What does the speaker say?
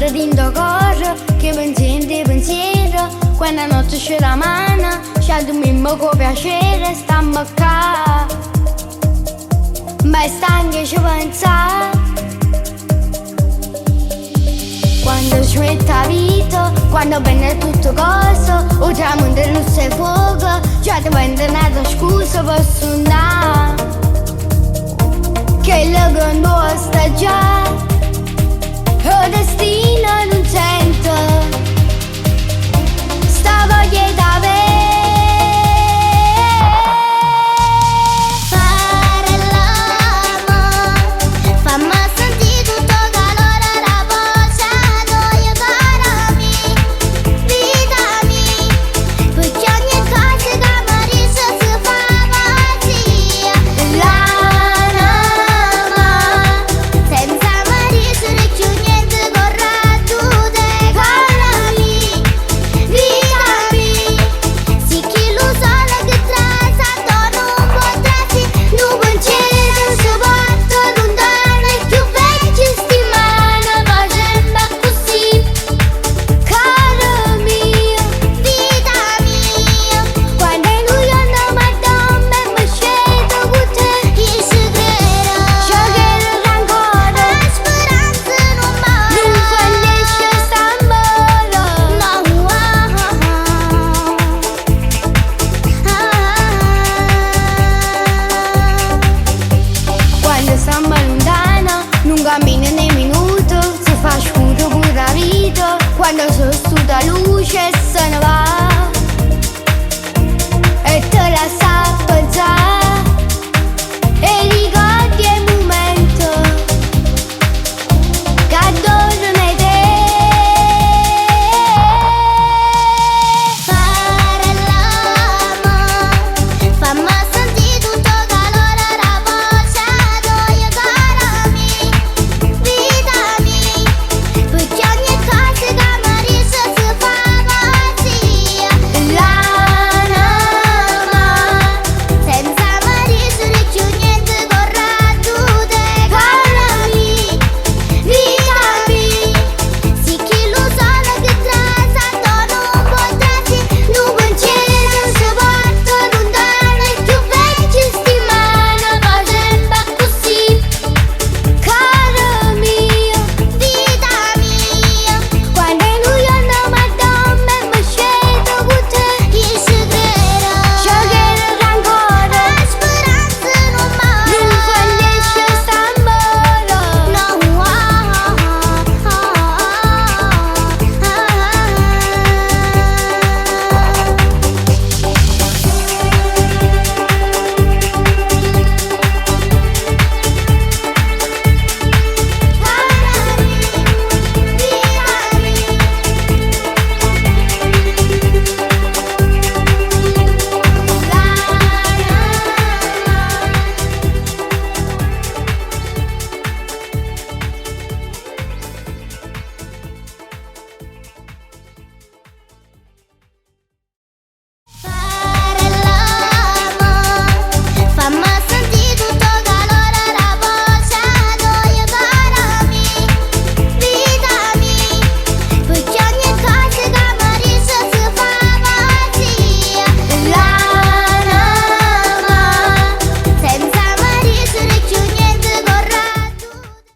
sopra di ndo corpo, che pensiero, quando la notte c'è la mano, c'è dormimmo con piacere, stammo qua. Ma è stanco ci pensa, quando ci mette la vita, quando viene tutto cosa, o tramonto non si fuoco, già ti prende una scusa per suonare, che il grande sta già, il destino non sento, sta voglia d'avere. Cammina nei minuti, si fa scuro pure la vita, quando sono studa luce se ne va.